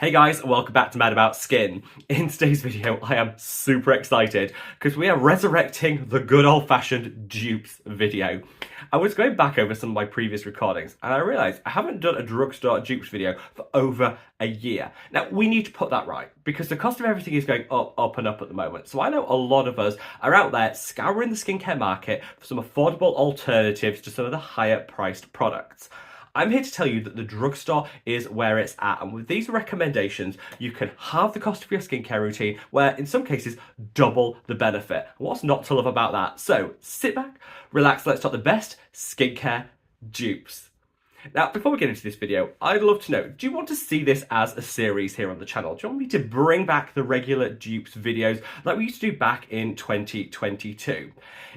Hey guys, welcome back to Mad About Skin. In today's video, I am super excited because we are resurrecting the good old-fashioned dupes video. I was going back over some of my previous recordings and I realised I haven't done a drugstore dupes video for over a year. Now, we need to put that right because the cost of everything is going up, up and up at the moment. So I know a lot of us are out there scouring the skincare market for some affordable alternatives to some of the higher priced products. I'm here to tell you that the drugstore is where it's at, and with these recommendations you can halve the cost of your skincare routine, where in some cases double the benefit. What's not to love about that? So sit back, relax, let's talk the best skincare dupes. Now, before we get into this video, I'd love to know, do you want to see this as a series here on the channel? Do you want me to bring back the regular dupes videos like we used to do back in 2022?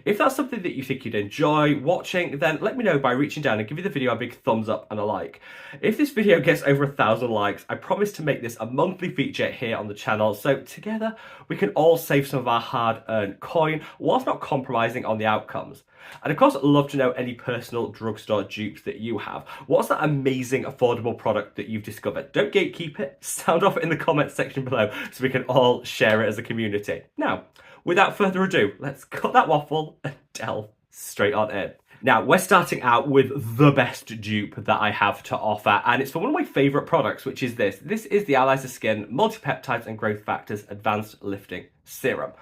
If that's something that you think you'd enjoy watching, then let me know by reaching down and give the video a big thumbs up and a like. If this video gets over 1,000 likes, I promise to make this a monthly feature here on the channel, so together we can all save some of our hard-earned coin whilst not compromising on the outcomes. And of course, I'd love to know any personal drugstore dupes that you have. What's that amazing, affordable product that you've discovered? Don't gatekeep it, sound off in the comments section below so we can all share it as a community. Now, without further ado, let's cut that waffle and delve straight on in. Now, we're starting out with the best dupe that I have to offer, and it's for one of my favourite products, which is this. This is the Allies of Skin Multi-Peptides and Growth Factors Advanced Lifting Serum.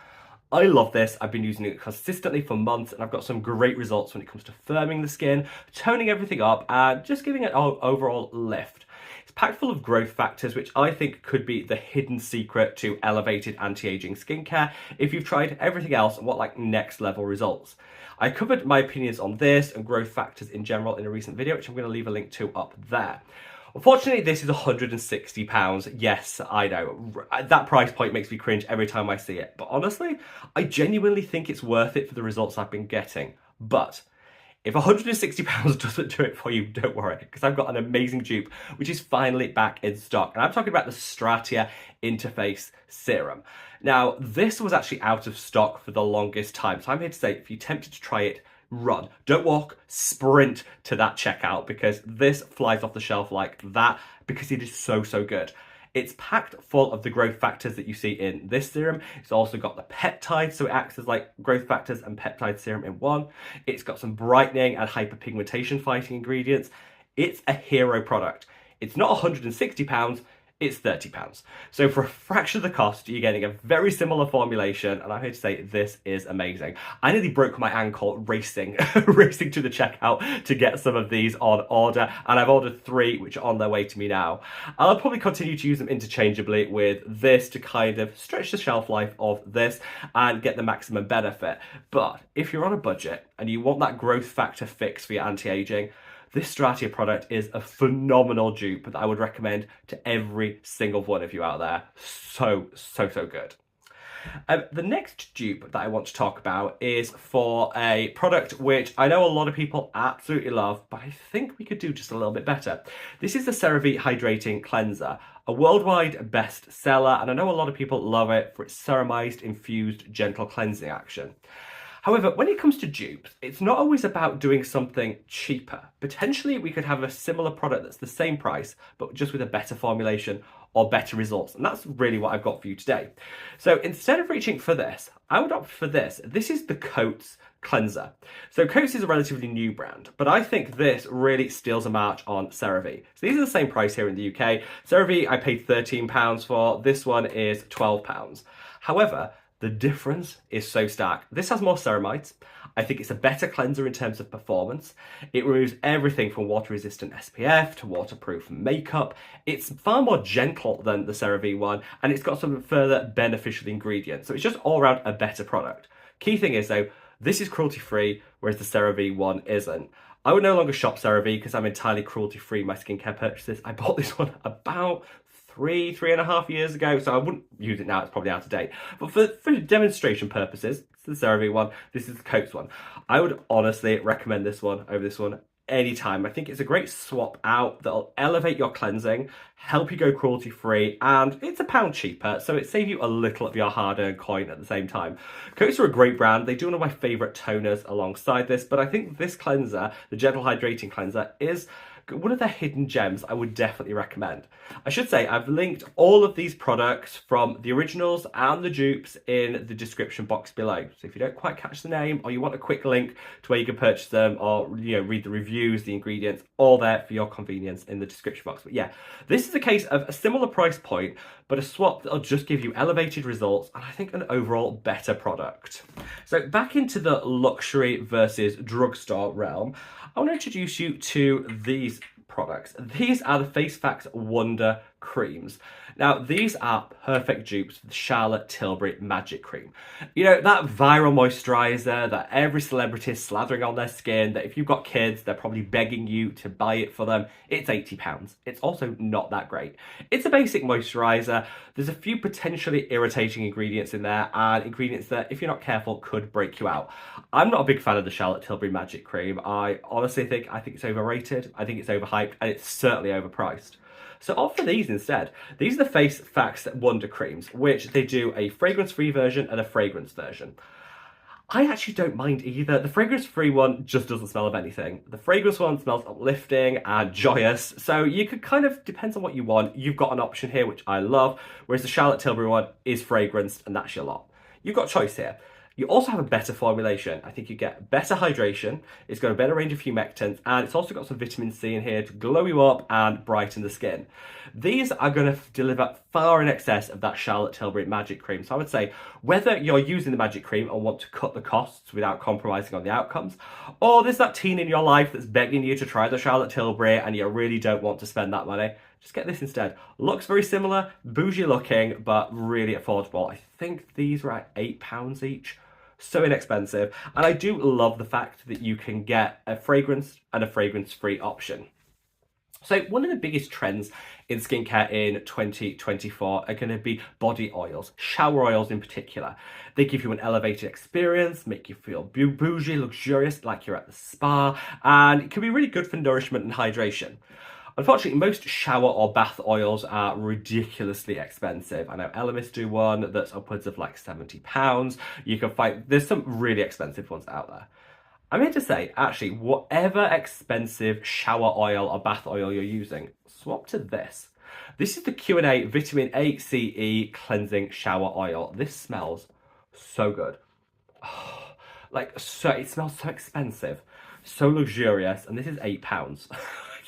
I love this. I've been using it consistently for months and I've got some great results when it comes to firming the skin, toning everything up and just giving it an overall lift. It's packed full of growth factors, which I think could be the hidden secret to elevated anti-aging skincare if you've tried everything else and want like next level results. I covered my opinions on this and growth factors in general in a recent video, which I'm going to leave a link to up there. Unfortunately, this is £160. Yes, I know. That price point makes me cringe every time I see it. But honestly, I genuinely think it's worth it for the results I've been getting. But if £160 doesn't do it for you, don't worry, because I've got an amazing dupe, which is finally back in stock. And I'm talking about the Stratia Interface Serum. Now, this was actually out of stock for the longest time. So I'm here to say, if you're tempted to try it, run. Don't walk, sprint to that checkout because this flies off the shelf like that because it is so good. It's packed full of the growth factors that you see in this serum. It's also got the peptides, so it acts as like growth factors and peptide serum in one. It's got some brightening and hyperpigmentation fighting ingredients. It's a hero product. It's not £160, it's £30. So for a fraction of the cost, you're getting a very similar formulation, and I'm here to say this is amazing. I nearly broke my ankle racing, racing to the checkout to get some of these on order, and I've ordered 3, which are on their way to me now. I'll probably continue to use them interchangeably with this to kind of stretch the shelf life of this and get the maximum benefit. But if you're on a budget and you want that growth factor fix for your anti-aging, this Stratia product is a phenomenal dupe that I would recommend to every single one of you out there. So good. The next dupe that I want to talk about is for a product which I know a lot of people absolutely love, but I think we could do just a little bit better. This is the CeraVe Hydrating Cleanser, a worldwide bestseller, and I know a lot of people love it for its ceramized, infused, gentle cleansing action. However, when it comes to dupes, it's not always about doing something cheaper. Potentially, we could have a similar product that's the same price, but just with a better formulation or better results. And that's really what I've got for you today. So instead of reaching for this, I would opt for this. This is the Coats Cleanser. So Coats is a relatively new brand, but I think this really steals a march on CeraVe. So these are the same price here in the UK. CeraVe I paid £13 for. This one is £12. However, the difference is so stark. This has more ceramides. I think it's a better cleanser in terms of performance. It removes everything from water-resistant SPF to waterproof makeup. It's far more gentle than the CeraVe one, and it's got some further beneficial ingredients. So it's just all around a better product. Key thing is though, this is cruelty-free, whereas the CeraVe one isn't. I would no longer shop CeraVe because I'm entirely cruelty-free in my skincare purchases. I bought this one about 3.5 years ago, so I wouldn't use it now, it's probably out of date. But for demonstration purposes, it's the CeraVe one, this is the Coats one. I would honestly recommend this one over this one anytime. I think it's a great swap out that'll elevate your cleansing, help you go cruelty free, and it's £1 cheaper, so it saves you a little of your hard-earned coin at the same time. Coats are a great brand. They do one of my favourite toners alongside this, but I think this cleanser, the Gentle Hydrating Cleanser, is one of their hidden gems I would definitely recommend. I should say I've linked all of these products from the originals and the dupes in the description box below. So if you don't quite catch the name, or you want a quick link to where you can purchase them, or read the reviews, the ingredients, all there for your convenience in the description box. But yeah, this is a case of a similar price point, but a swap that'll just give you elevated results and I think an overall better product. So back into the luxury versus drugstore realm, I want to introduce you to these products. These are the Face Facts Wonder Creams. Now, these are perfect dupes for the Charlotte Tilbury Magic Cream. You know, that viral moisturiser that every celebrity is slathering on their skin, that if you've got kids, they're probably begging you to buy it for them. It's £80. It's also not that great. It's a basic moisturiser. There's a few potentially irritating ingredients in there, and ingredients that, if you're not careful, could break you out. I'm not a big fan of the Charlotte Tilbury Magic Cream. I honestly think it's overrated. I think it's overhyped, and it's certainly overpriced. So opt for these instead. These are the Face Facts Wonder Creams, which they do a fragrance-free version and a fragrance version. I actually don't mind either. The fragrance-free one just doesn't smell of anything. The fragrance one smells uplifting and joyous, so you could kind of, depends on what you want. You've got an option here, which I love, whereas the Charlotte Tilbury one is fragranced, and that's your lot. You've got choice here. You also have a better formulation. I think you get better hydration, it's got a better range of humectants, and it's also got some vitamin C in here to glow you up and brighten the skin. These are going to deliver far in excess of that Charlotte Tilbury Magic Cream. So I would say, whether you're using the Magic Cream and want to cut the costs without compromising on the outcomes, or there's that teen in your life that's begging you to try the Charlotte Tilbury and you really don't want to spend that money, just get this instead. Looks very similar, bougie looking, but really affordable. I think these were at £8 each. So inexpensive, and I do love the fact that you can get a fragrance and a fragrance-free option. So one of the biggest trends in skincare in 2024 are going to be body oils, shower oils in particular. They give you an elevated experience, make you feel bougie, luxurious, like you're at the spa, and it can be really good for nourishment and hydration. Unfortunately, most shower or bath oils are ridiculously expensive. I know Elemis do one that's upwards of like £70. You can find, there's some really expensive ones out there. I'm here to say, actually, whatever expensive shower oil or bath oil you're using, swap to this. This is the Q&A Vitamin A, C, E Cleansing Shower Oil. This smells so good. Oh, it smells so expensive, so luxurious, and this is £8.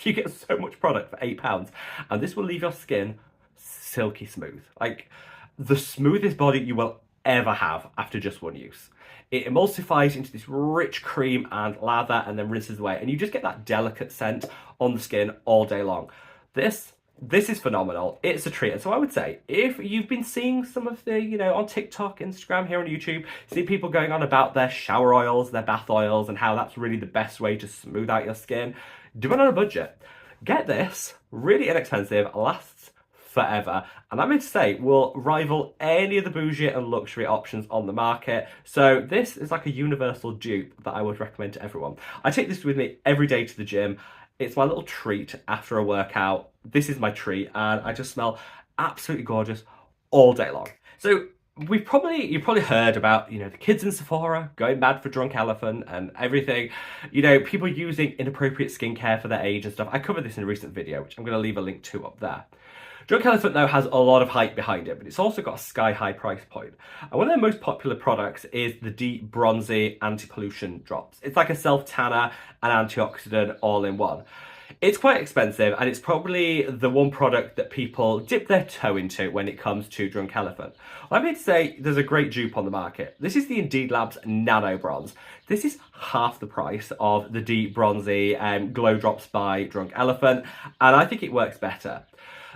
You get so much product for £8, and this will leave your skin silky smooth. Like the smoothest body you will ever have after just one use. It emulsifies into this rich cream and lather and then rinses away, and you just get that delicate scent on the skin all day long. This is phenomenal. It's a treat. And so I would say, if you've been seeing some of the, on TikTok, Instagram, here on YouTube, see people going on about their shower oils, their bath oils, and how that's really the best way to smooth out your skin, do it on a budget. Get this, really inexpensive, lasts forever, and I'm here to say will rival any of the bougie and luxury options on the market. So this is like a universal dupe that I would recommend to everyone. I take this with me every day to the gym. It's my little treat after a workout. This is my treat, and I just smell absolutely gorgeous all day long. So you've probably heard about, the kids in Sephora going mad for Drunk Elephant and everything. People using inappropriate skincare for their age and stuff. I covered this in a recent video, which I'm going to leave a link to up there. Drunk Elephant, though, has a lot of hype behind it, but it's also got a sky-high price point. And one of their most popular products is the D-Bronzi Anti-Pollution Drops. It's like a self-tanner and antioxidant all-in-one. It's quite expensive, and it's probably the one product that people dip their toe into when it comes to Drunk Elephant. Well, I'm here to say there's a great dupe on the market. This is the Indeed Labs Nano Bronze. This is half the price of the D-Bronzi Glow Drops by Drunk Elephant, and I think it works better.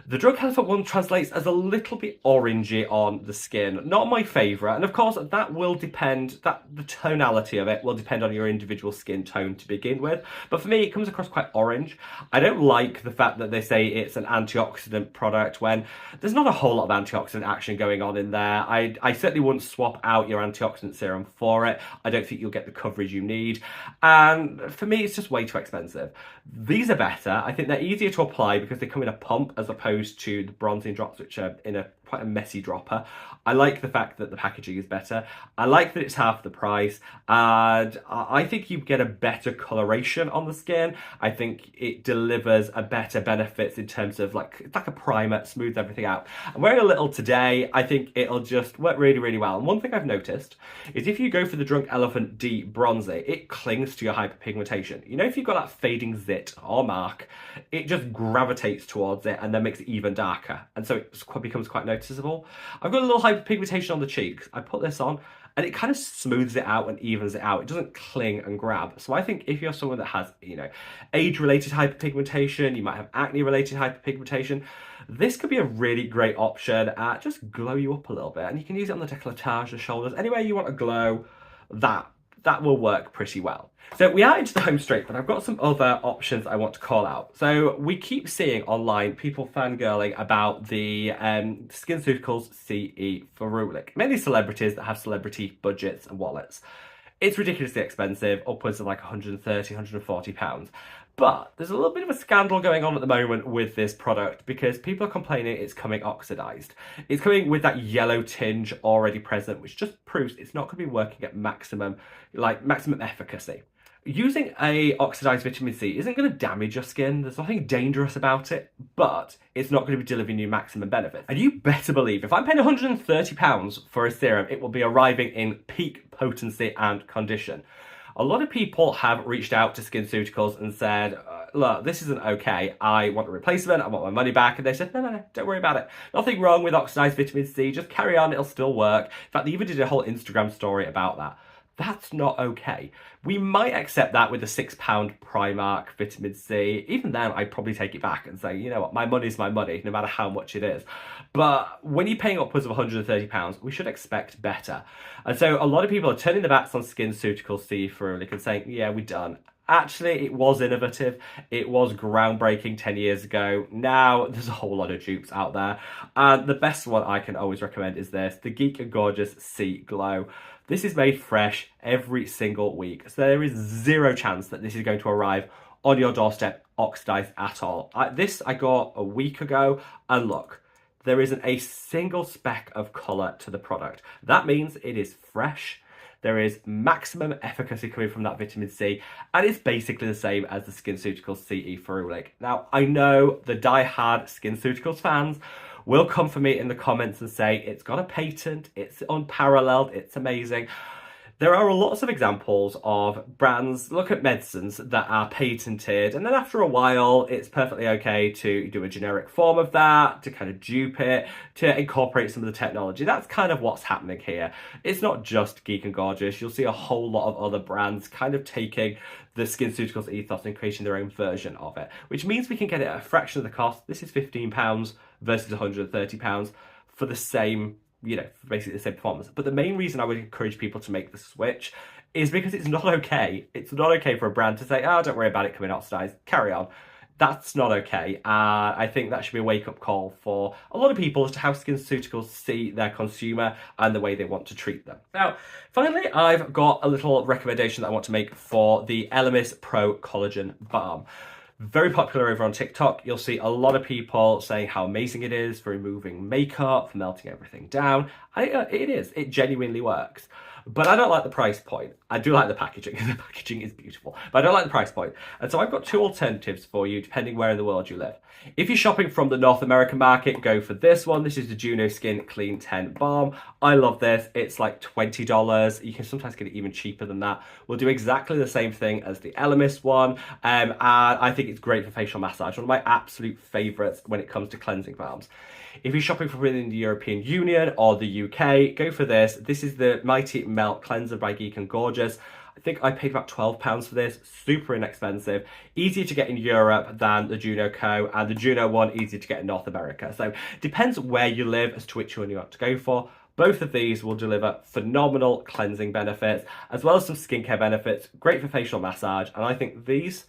The Drunk Elephant one translates as a little bit orangey on the skin. Not my favourite, and of course that will depend, the tonality of it will depend on your individual skin tone to begin with. But for me, it comes across quite orange. I don't like the fact that they say it's an antioxidant product when there's not a whole lot of antioxidant action going on in there. I certainly wouldn't swap out your antioxidant serum for it. I don't think you'll get the coverage you need. And for me, it's just way too expensive. These are better. I think they're easier to apply because they come in a pump as opposed to the bronzing drops, which are in a quite a messy dropper. I like the fact that the packaging is better. I like that it's half the price, and I think you get a better coloration on the skin. I think it delivers a better benefits in terms of it's like a primer, smooths everything out. I'm wearing a little today. I think it'll just work really, really well. And one thing I've noticed is if you go for the Drunk Elephant D-Bronzi, it clings to your hyperpigmentation. You know, if you've got that fading zit or mark, it just gravitates towards it and then makes it even darker. And so it becomes quite noticeable. I've got a little hyperpigmentation on the cheeks. I put this on and it kind of smooths it out and evens it out. It doesn't cling and grab. So I think if you're someone that has, you know, age-related hyperpigmentation, you might have acne-related hyperpigmentation, this could be a really great option. Just glow you up a little bit, and you can use it on the décolletage, the shoulders, anywhere you want to glow. That will work pretty well. So we are into the home straight, but I've got some other options I want to call out. So we keep seeing online people fangirling about the Skinceuticles CE Ferulic, mainly celebrities that have celebrity budgets and wallets. It's ridiculously expensive, upwards of like 130, 140 pounds. But there's a little bit of a scandal going on at the moment with this product because people are complaining it's coming oxidized. It's coming with that yellow tinge already present, which just proves it's not going to be working at maximum efficacy. Using a oxidized vitamin C isn't going to damage your skin. There's nothing dangerous about it, but it's not going to be delivering you maximum benefits. And you better believe if I'm paying £130 for a serum, it will be arriving in peak potency and condition. A lot of people have reached out to Skinceuticals and said, look, this isn't okay. I want a replacement. I want my money back. And they said, no, don't worry about it. Nothing wrong with oxidized vitamin C. Just carry on. It'll still work. In fact, they even did a whole Instagram story about that. That's not okay. We might accept that with a £6 Primark vitamin C. Even then, I'd probably take it back and say, you know what, my money's my money, no matter how much it is. But when you're paying upwards of £130, we should expect better. And so a lot of people are turning their backs on Skinceuticals CE Ferulic and saying, yeah, we're done. Actually, it was innovative. It was groundbreaking 10 years ago. Now, there's a whole lot of dupes out there. And the best one I can always recommend is this, the Geek and Gorgeous C Glow. This is made fresh every single week. So there is zero chance that this is going to arrive on your doorstep oxidized at all. This I got a week ago, and look, there isn't a single speck of colour to the product. That means it is fresh. There is maximum efficacy coming from that vitamin C, and it's basically the same as the Skinceuticals CE Ferulic. Now, I know the die-hard Skinceuticals fans will come for me in the comments and say it's got a patent, it's unparalleled, it's amazing. There are lots of examples of brands, look at medicines that are patented, and then after a while, it's perfectly okay to do a generic form of that, to kind of dupe it, to incorporate some of the technology. That's kind of what's happening here. It's not just Geek and Gorgeous. You'll see a whole lot of other brands kind of taking the Skinceuticals ethos and creating their own version of it, which means we can get it at a fraction of the cost. This is £15 versus £130 for the same, you know, basically the same performance. But the main reason I would encourage people to make the switch is because it's not okay. It's not okay for a brand to say, oh, don't worry about it coming oxidized, carry on. That's not okay. I think that should be a wake-up call for a lot of people as to how Skinceuticals see their consumer and the way they want to treat them. Now, finally, I've got a little recommendation that I want to make for the Elemis Pro Collagen Balm. Very popular over on TikTok. You'll see a lot of people saying how amazing it is for removing makeup, for melting everything down. It is. It genuinely works. But I don't like the price point. I do like the packaging. The packaging is beautiful. But I don't like the price point. And so I've got two alternatives for you, depending where in the world you live. If you're shopping from the North American market, go for this one. This is the Juno Skin Clean 10 Balm. I love this. It's like $20. You can sometimes get it even cheaper than that. We'll do exactly the same thing as the Elemis one. And I think it's great for facial massage. One of my absolute favorites when it comes to cleansing balms. If you're shopping from within the European Union or the UK, go for this. This is the Mighty Melt Cleanser by Geek and Gorgeous. I think I paid about £12 for this. Super inexpensive. Easier to get in Europe than the Juno Co. And the Juno one easier to get in North America. So depends where you live as to which one you want to go for. Both of these will deliver phenomenal cleansing benefits as well as some skincare benefits. Great for facial massage. And I think these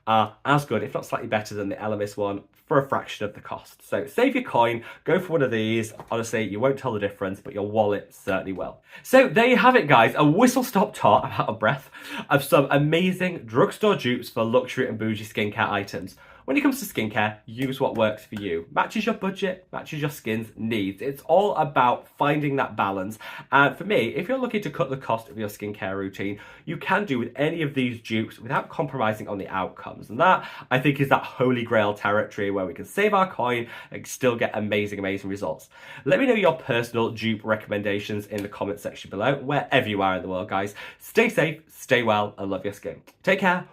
are as good, if not slightly better than the Elemis one for a fraction of the cost. So save your coin, go for one of these. Honestly, you won't tell the difference, but your wallet certainly will. So there you have it, guys. A whistle-stop tour, I'm out of breath, of some amazing drugstore dupes for luxury and bougie skincare items. when it comes to skincare, use what works for you. Matches your budget, matches your skin's needs. It's all about finding that balance. And for me, if you're looking to cut the cost of your skincare routine, you can do with any of these dupes without compromising on the outcomes. And that, I think, is that holy grail territory where we can save our coin and still get amazing results. Let me know your personal dupe recommendations in the comment section below, wherever you are in the world, guys. Stay safe, stay well, and love your skin. Take care.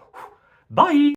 Bye.